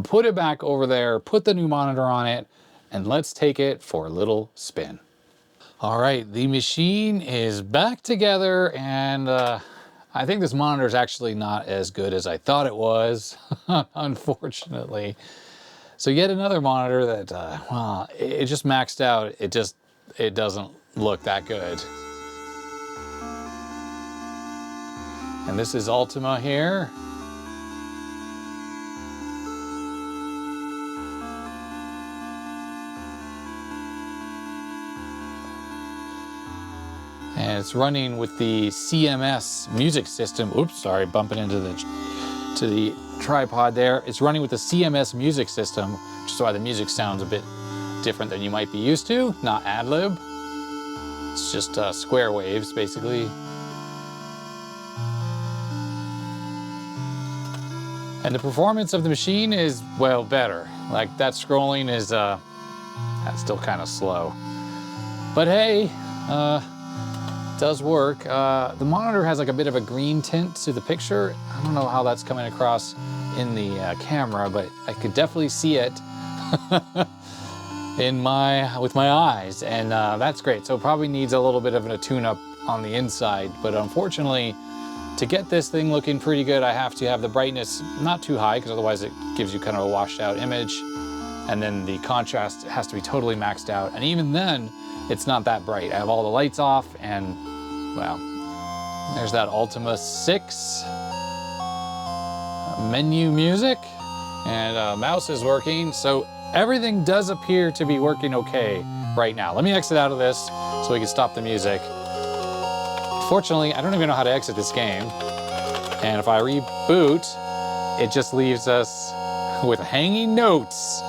[SPEAKER 1] put it back over there, put the new monitor on it, and let's take it for a little spin. All right, the machine is back together, and I think this monitor is actually not as good as I thought it was, unfortunately. So yet another monitor that, well, it just maxed out. It doesn't look that good. And this is Ultima here. And it's running with the CMS music system. Oops, sorry, bumping into the tripod there. It's running with the CMS music system, which is why the music sounds a bit different than you might be used to, not ad-lib. It's just square waves, basically. And the performance of the machine is, well, better. Like, that scrolling is that's still kind of slow. But hey, does work. The monitor has like a bit of a green tint to the picture. I don't know how that's coming across in the camera, but I could definitely see it with my eyes, and that's great. So it probably needs a little bit of a tune-up on the inside, but unfortunately, To get this thing looking pretty good, I have to have the brightness not too high, because otherwise it gives you kind of a washed out image. And then the contrast has to be totally maxed out. And even then, it's not that bright. I have all the lights off, and well, there's that Ultima 6 menu music, and mouse is working. So everything does appear to be working okay right now. Let me exit out of this so we can stop the music. Fortunately, I don't even know how to exit this game. And if I reboot, it just leaves us with hanging notes.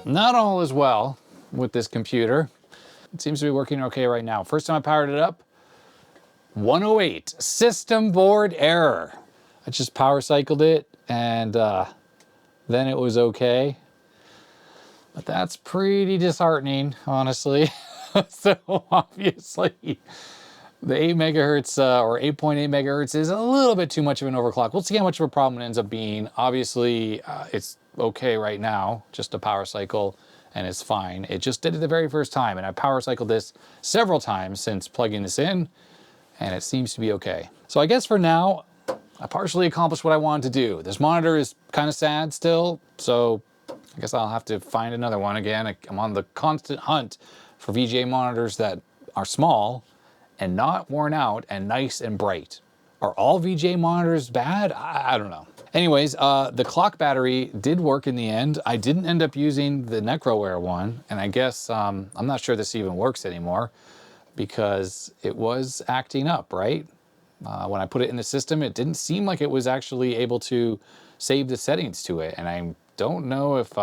[SPEAKER 1] Not all is well with this computer. It seems to be working okay right now. First time I powered it up, 108, system board error. I just power cycled it, and then it was okay. But that's pretty disheartening, honestly. So obviously, the 8 megahertz or 8.8 megahertz is a little bit too much of an overclock. We'll see how much of a problem it ends up being. Obviously, it's okay right now, just a power cycle, and it's fine. It just did it the very first time, and I power cycled this several times since plugging this in, and it seems to be okay. So I guess for now, I partially accomplished what I wanted to do. This monitor is kind of sad still, so I guess I'll have to find another one again. I'm on the constant hunt for VGA monitors that are small and not worn out and nice and bright. Are all VGA monitors bad? I don't know. Anyways, the clock battery did work in the end. I didn't end up using the Necroware one, and I guess I'm not sure this even works anymore because it was acting up, right? When I put it in the system, it didn't seem like it was actually able to save the settings to it, and I don't know if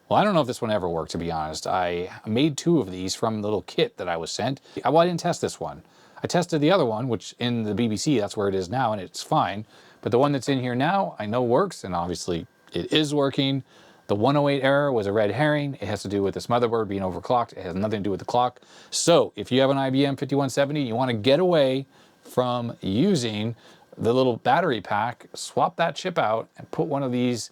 [SPEAKER 1] well, I don't know if this one ever worked, to be honest. I made 2 of these from the little kit that I was sent. Well, I didn't test this one. I tested the other one, which in the BBC, that's where it is now, and it's fine. But the one that's in here now, I know works, and obviously it is working. The 108 error was a red herring. It has to do with this motherboard being overclocked. It has nothing to do with the clock. So if you have an IBM 5170, you want to get away from using the little battery pack, swap that chip out and put one of these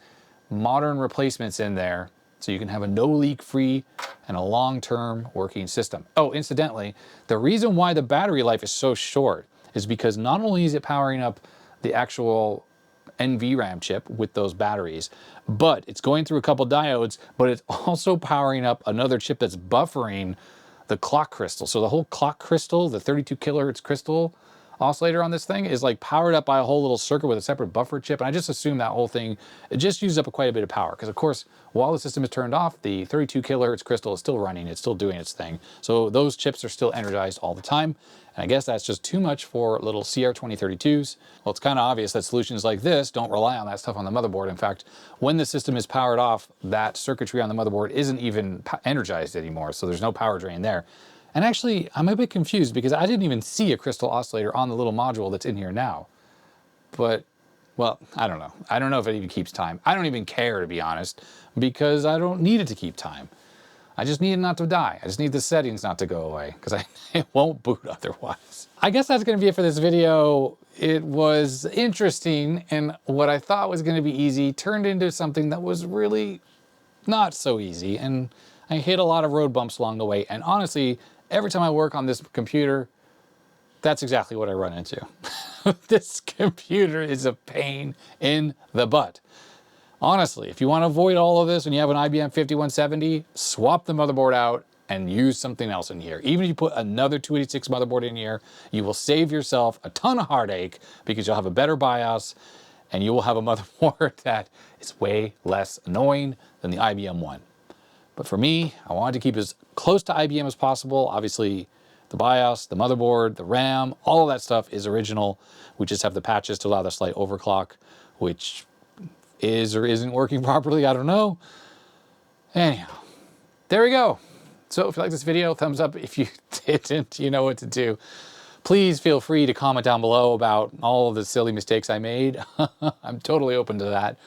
[SPEAKER 1] modern replacements in there, so you can have a no leak free and a long-term working system. Oh, incidentally, the reason why the battery life is so short is because not only is it powering up the actual NVRAM chip with those batteries, but it's going through a couple diodes, but it's also powering up another chip that's buffering the clock crystal. So the whole clock crystal, the 32 kilohertz crystal oscillator on this thing is like powered up by a whole little circuit with a separate buffer chip. And I just assume that whole thing, it just uses up quite a bit of power. Because of course, while the system is turned off, the 32 kilohertz crystal is still running. It's still doing its thing. So those chips are still energized all the time. And I guess that's just too much for little CR2032s. Well, it's kind of obvious that solutions like this don't rely on that stuff on the motherboard. In fact, when the system is powered off, that circuitry on the motherboard isn't even energized anymore. So there's no power drain there. And actually, I'm a bit confused because I didn't even see a crystal oscillator on the little module that's in here now. But, well, I don't know. I don't know if it even keeps time. I don't even care, to be honest, because I don't need it to keep time. I just need it not to die. I just need the settings not to go away because it won't boot otherwise. I guess that's going to be it for this video. It was interesting, and what I thought was going to be easy turned into something that was really not so easy. And I hit a lot of road bumps along the way. And honestly, every time I work on this computer, that's exactly what I run into. This computer is a pain in the butt. Honestly, if you want to avoid all of this and you have an IBM 5170, swap the motherboard out and use something else in here. Even if you put another 286 motherboard in here, you will save yourself a ton of heartache because you'll have a better BIOS and you will have a motherboard that is way less annoying than the IBM one. But for me, I wanted to keep as close to IBM as possible. Obviously, the BIOS, the motherboard, the RAM, all of that stuff is original. We just have the patches to allow the slight overclock, which is or isn't working properly, I don't know. Anyhow, there we go. So if you like this video, thumbs up. If you didn't, you know what to do. Please feel free to comment down below about all of the silly mistakes I made. I'm totally open to that.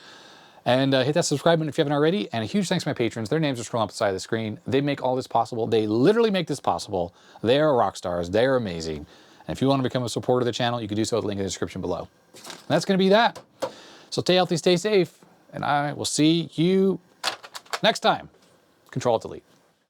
[SPEAKER 1] And hit that subscribe button if you haven't already. And a huge thanks to my patrons. Their names are scrolling up the side of the screen. They make all this possible. They literally make this possible. They are rock stars. They are amazing. And if you want to become a supporter of the channel, you can do so at the link in the description below. And that's going to be that. So stay healthy, stay safe, and I will see you next time. Control-Delete.